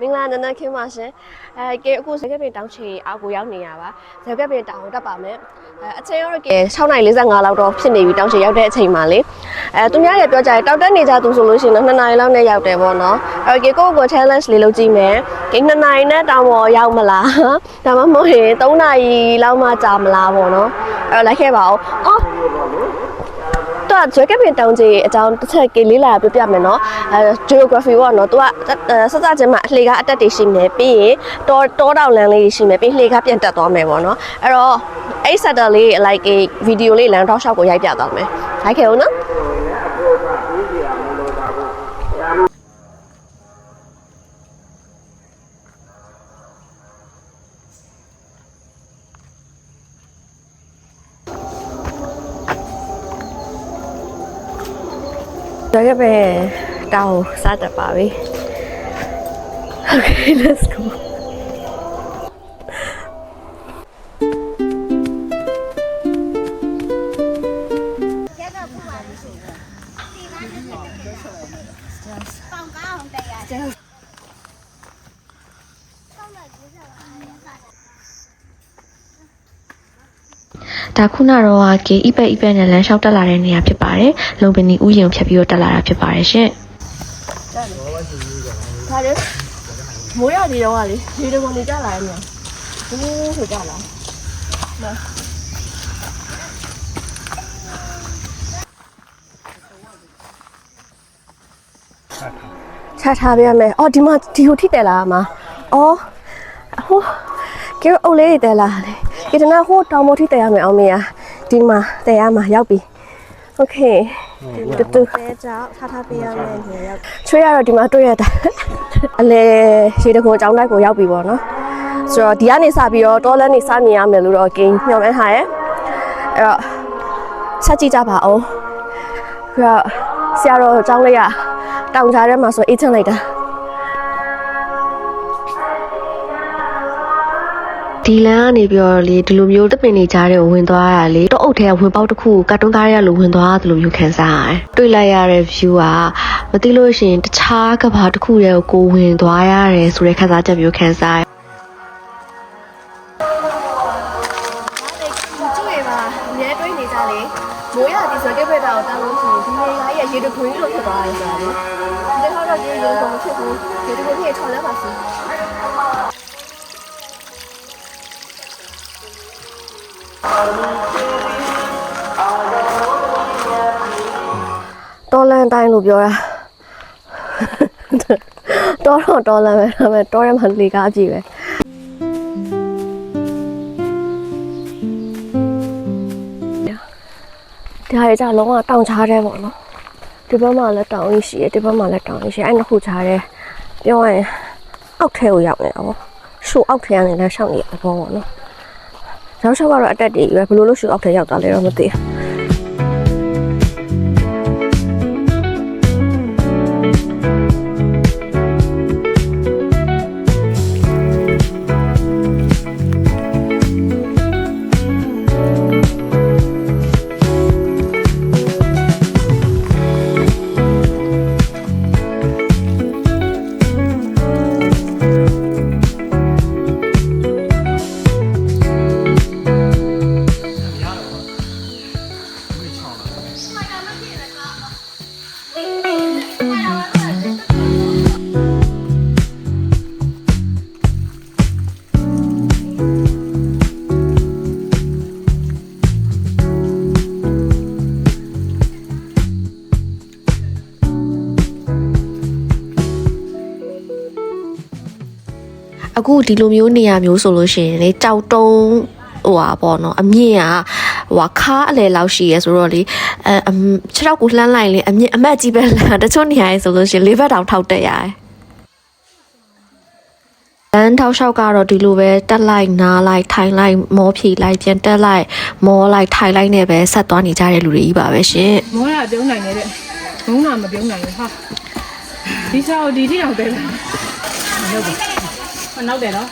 မင်္ဂလာနံနက်ခင်းပါရှင်ကဲအခုဇက်ကပင်တောင်းချီအောက်ကိုရောက်နေရပါဇက်ကပင်တောင်းတက်ပါမယ်အချိန်ရောကဲ6:45လောက်တော့ဖြစ်နေပြီတောင်းချီရောက်တဲ့အချိန်မှာလေသူများတွေပြောကြတယ်တောက်တက်နေကြသူဆိုလို့ရှိရင်တော့2 နာရီလောက်နဲ့ရောက်တယ်ပေါ့နော်ကဲကို challenge လေးလုပ်ကြည့်မယ်ကဲ2 နာရီနဲ့တောင်းပေါ်ရောက်မလားဒါမှမဟုတ်ရင်3 နာရီလောက်မှကြာမလားပေါ့နော်လိုက်ခဲ့ပါဦးအော်တော့ geography တောင်းကြီးအကြောင်းတစ်ချက်ကလေးလာပြပြမယ်နော်geography ပေါ့နော်သူကစစချင်းမှာအလှေကအတက်တွေရှိနေပြီးရင်တောတောင်လမ်းလေးရှိနေပြီးလှေကပြန်တက်သွားမယ်ပေါ့နော်အဲ့တော့အဲ့ setter လေး like a video လေးလမ်းတော့ရှောက်ကိုရိုက်ပြသွားမယ်လိုက်ခဲ့ဦးနော်ဒါကပဲတောင်းစားတတ်ပါပြီ Okay let's go ဒါခုနတော့ကေအိပက်နဲ့လမ်းလျှောက်တက်လာတဲ့နေရာဖြစ်ပါတယ်။လုံပင်ဒီဥယျာဉ်ဖြတ်ပြီးတော့တက်လာတာဖြစ်ပါတယ်ရှင်။ဒါလေမိုးရဒီတော့ကလေဒီတကုံနေကြလာတယ်။ဘူးဆိုကြလာ။ချထားပြရမယ်။အော်ဒီမှာဒီဟိုထိတယ်လားမ။အော်ဟိုကဲအိုလေးတယ်လားလေ။ဒီတနာဟိုတောင်မိုးထိတယ်ရမယ်အောင်မရ။ဒီမှာတယ်ရမှာရောက်ပြီ။โอเคတူပဲကြောက်ထားပေးရမယ်နေရောက်ချွေးရတော့ဒီမှာတွေ့ရတာအလေရေတခုအကြောင်းတိုက်ကိုရောက်ပြီပေါ့နော်ဆိုတော့ဒီကနေစပြီးတော့တောလန်းနေစမြင်ရမယ်လို့တော့ဂိမ်းညွှန်မှန်းထားရဲအဲ့တော့ဆက်ကြည့်ကြပါဦးပြီးတော့ဆရာတော်အကြောင်းလေးကတောင်ကြားထဲမှာဆိုအေးချမ်းလိုက်တာဒီလမ်းကနေပြီးတော့လေဒီလိုမျိုးတပင်နေကြတဲ့ဝင်သွားရလေတော့အုတ်ထဲကဝင်ပေါက်တစ်ခုကတ်တွန်းကားရလိုဝင်သွားသလိုမျိုးခံစားရတယ်တွေ့လိုက်ရတဲ့ view ကမသိလို့ရှိရင်တခြားကဘာတစ်ခုတည်းကိုဝင်သွားရတယ်ဆိုတဲ့ခံစားချက်မျိုးခံစားရမိုးရဒီဆိုတဲ့ဘက်တော့တောင်းလို့ရှိရင်ဒီနေရာရဲ့ရေတခွေးလို့ဖြစ်သွားတယ်ဆိုတာလေဒီတော့တော့ဒီရေကုန်ဖြစ်ဘူးရေတခွေးကြီးထော်လဲပါစီတော်လန်တိုင်းလို့ပြောတာတော်လန်ပဲဒါပေမဲ့တော်ရမှလေကားအပြည့်ပဲဒါရကြလုံးဝတောင်ချားတယ်ပေါ့နော်ဒီဘက်မှာလည်းတောင်ကြီးရှိတယ်ဒီဘက်မှာလည်းတောင်ကြီးရှိအဲ့နှစ်ခုချားတယ်ပြောရရင်အောက်ထဲကိုရောက်နေတာပေါ့ရှူအောက်ထဲကနေလည်းရှောက်နေရတဲ့ပေါ့နော်ရောက်ရှောက်ကတော့အတက်တည်းပဲဘယ်လိုလို့ရှူအောက်ထဲရောက်သွားလဲတော့မသိဘူးအခုဒီလိုမျိုးနေရာမျိုးဆိုလို့ရှိရင်လေကြောက်တုံးဟိုပါပေါ့နော်အမြင့်ကဟိုခါအလဲလောက်ရှိရဲဆိုတော့လေခြေထောက်ကိုလှမ်းလိုက်လေအမြင့်အမတ်ကြီးပဲလာတချို့နေရာရေးဆိုလို့ရှိရင်လေးဘက်တောင်ထောက်တက်ရတယ်လမ်းထောက်လျှောက်ကတော့ဒီလိုပဲတက်လိုက်နားလိုက်ထိုင်လိုက်မောဖြီလိုက်ပြန်တက်လိုက်မောလိုက်ထိုင်လိုက်နဲ့ပဲဆက်သွားနေကြတဲ့လူတွေကြီးပါပဲရှင်မောတာပြုံးနိုင်တယ်ဘုံတာမပြုံးနိုင်ဘူးဟာဒီချောင်းဒီထိအောင်ပဲဟုတ်ကဲ့နောက်တယ်နော်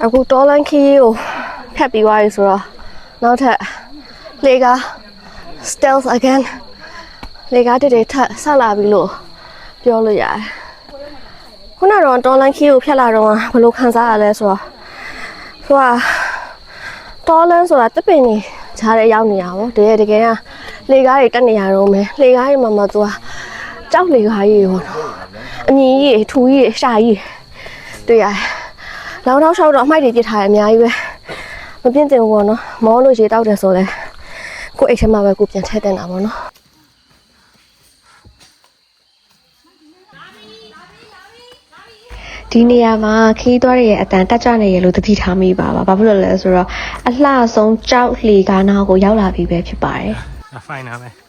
အခုတော်လန်ခီကိုဖြတ်ပြီးသွားပြီဆိုတော့နောက်ထပ်လေက stealth again လေကားတက်ထက်ဆက်လာပြီလို့ပြောလို့ရတယ်ခုနကတော့တော်လိုင်းခီးကိုဖြတ်လာတော့ဘယ်လိုခံစားရလဲဆိုတော့တော်လန်းဆိုတာတပင်နေခြားတဲ့ရောက်နေရပါဘောတကယ်ကလေကားတွေတက်နေရတော့မယ်လေကားတွေမှာသူကကြောက်လေကားကြီးပေါ့နော်အမြင်ကြီးထူကြီးရှာကြီးတွေ့ရတယ်လောင်းတော့ရှောက်တော့အမိုက်တွေပြစ်ထားတယ်အများကြီးပဲမပြင်းတင်ဘူးပေါ့နော်မောလို့ရေတောက်တယ်ဆိုလဲကိုအိတ်ထဲမှာပဲကိုပြန်ထည့်တင်တာပေါ့နော်ဒီနေရာမှာခီးသွားရဲ့အတန်တက်ကြနေရလို့တတိထားမိပါဘာဖြစ်လို့လဲဆိုတော့အလှဆုံးကြောက်လှေကားနာကိုရောက်လာပြီပဲဖြစ်ပါတယ် ဖိုင်နာပဲ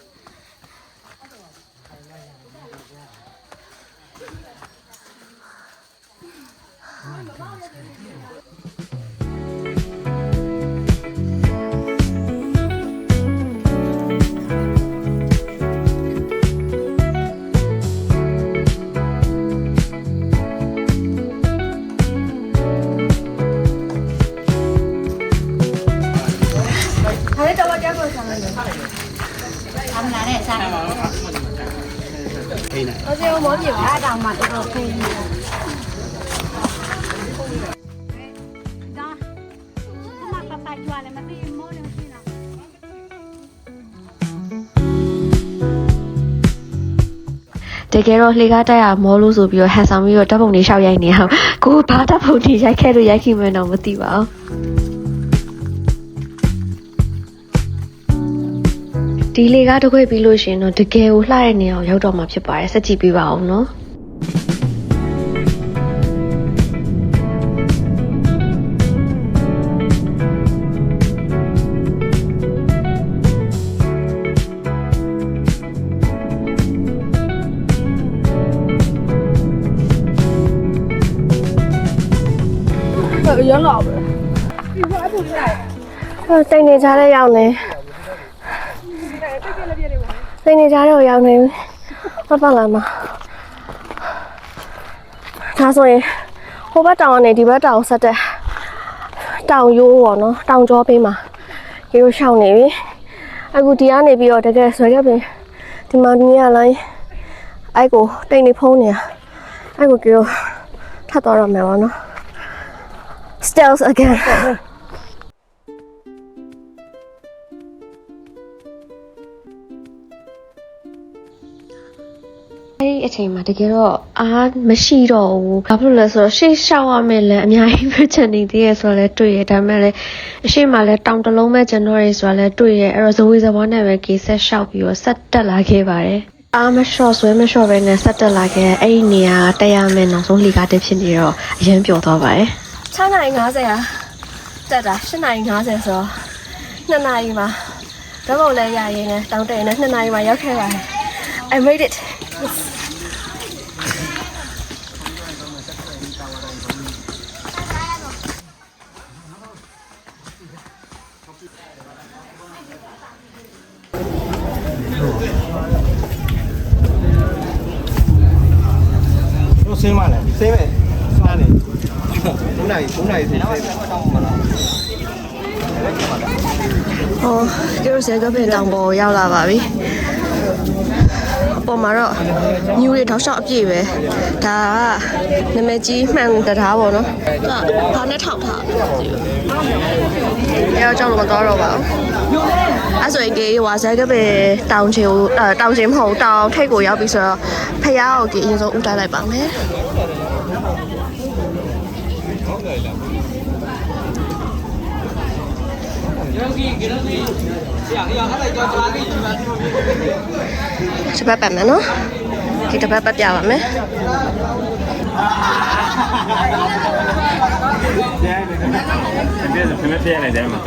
တကယ်တော့လှေကားတက်ရမောလို့ဆိုပြီးတော့ဟန်ဆောင်ပြီးတော့ဓာတ်ပုံတွေရှောက်ရိုက်နေအောင်ကိုဘာဓာတ်ပုံတွေရိုက်ခဲ့လို့ရိုက်ခိမှန်းတော့မသိပါဘူးဒီလေကားတစ်ခွေပြီးလို့ရှင်တော့တကယ်ကိုလှတဲ့နေအောင်ရောက်တော့မှာဖြစ်ပါတယ်စက်ကြည့်ပေးပါအောင်နော်ရလောက်ပဲတိတ်နေကြတဲ့ရောက်နေတိတ်နေကြတဲ့ရောက်နေမပတ်လာမှာဒါဆိုရင်ဟိုဘက်တောင်ကနေဒီဘက်တောင်ဆက်တဲ့တောင်ရိုးပေါ့နော်တောင်ကျောပေးမှာရေရှောင်းနေပြီအခုဒီကနေပြီးတော့တကယ်ဆွဲခဲ့ပြီဒီမှာမြင်ရလိုက်အဲ့ကိုတိတ်နေဖုံးနေအဲ့ကိုကြောထပ်တော့ရမယ်ပေါ့နော်Stills again. အဲ့ဒီအချိန်မှာတကယ်တော့အားမရှိတော့ဘူးဘာဖြစ်လို့လဲဆိုတော့ရှေ့လျှောက်ရမယ်လဲအများကြီးပဲချန်နေသေးရဆိုတော့လဲတွေ့ရဒါပေမဲ့လဲအရှိမလဲတောင်တလုံးပဲကျွန်တော်ရဆိုတော့လဲတွေ့ရအဲ့တော့ဇဝေဇဝါနဲ့ပဲကေဆက်လျှောက်ပြီးတော့ဆက်တက်လာခဲ့ပါတယ်အားမလျှော့ဆွဲမလျှော့ပဲနဲ့ဆက်တက်လာခဲ့အဲ့ဒီနေရာတက်ရမယ်နောက်ဆုံးလှီကားတက်ဖြစ်နေတော့အရင်ပျော်သွားပါတယ်6:50တက်တာ8:50ဆိုတော့2နာရီမှာဓာတ်ပုံလည်းရရင်းနဲ့တောင်းတဲ့နဲ့2နာရီမှာရောက်ခဲ့ပါတယ် I made it ဆင်းမလဲဆင်းမယ်စားနေ9နာရီဆင်းဟိုကျတော့ဆက်ကပဲတောင်ပေါ်ရောက်လာပါပြီအပေါ်မှာတော့ညူတွေထောက်ရှောက်အပြည့်ပဲဒါကနာမည်ကြီးမှန်တရားပေါ့နော်ဘာနဲ့ထောက်ထားလဲကြောက်လို့မတော်တော့ပါဘူးအဲ့ဆိုရင်ကေဟိုဆက်ကပဲတောင်ချင်တောင်ချင်မဟုတ်တောင်ထိတ်ကိုရောက်ပြီဆိုတော့ဖះကိုကေအရင်ဆုံးဥတိုက်လိုက်ပါမယ်စပတ်ပတ်မယ်နော်ဒီတစ်ပတ်ပတ်ပြပါမယ်ပြည့်နေတယ်မှာ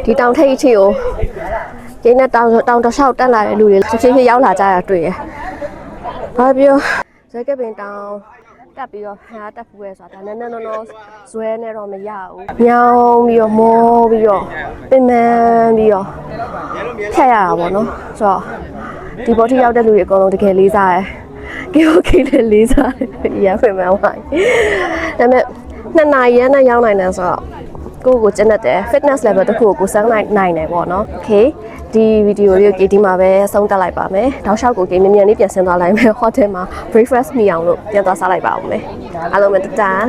ဒီတောင်ထိပ်အထိကိုကျင်းတဲ့တောင်တစ်လျှောက်တက်လာတဲ့လူတွေချင်းချင်းရောက်လာကြတာတွေ့ရ။ဘာပြောဇက်ကပင်တောင် တက်ပြီးတော့ဟာတက်ဖူးရဲဆိုတာဒါနဲ့နော်ဇွဲနဲ့တော့မရဘူး။မြောင်းပြီးတော့မောပြီးတော့ပင်ပန်းပြီးတော့ဖြတ်ရတာပေါ့နော်။ဆိုတော့ဒီဘောထိရောက်တဲ့လူတွေအကုန်လုံးတကယ်လေးစားတယ်။ကေလည်းလေးစားတယ်။ရပင်ပန်းဝိုင်း။ဒါပေမဲ့2 နာရီနဲ့ရောက်နိုင်တယ်ဆိုတော့ကိုကျင်းတတ်တယ် fitness level တစ်ခုကိုစမ်းနိုင်တယ်ပေါ့နော် okay ဒီဗီဒီယိုလေးကိုဒီမှာပဲဆုံးသက်လိုက်ပါမယ်နောက်လျှောက်ကိုမြန်မြန်လေးပြန်ဆင်းသွားလိုက်မယ် hotel မှာ breakfast မိအောင်လို့ပြန်သွားစားလိုက်ပါဦးမယ်အားလုံးပဲတတား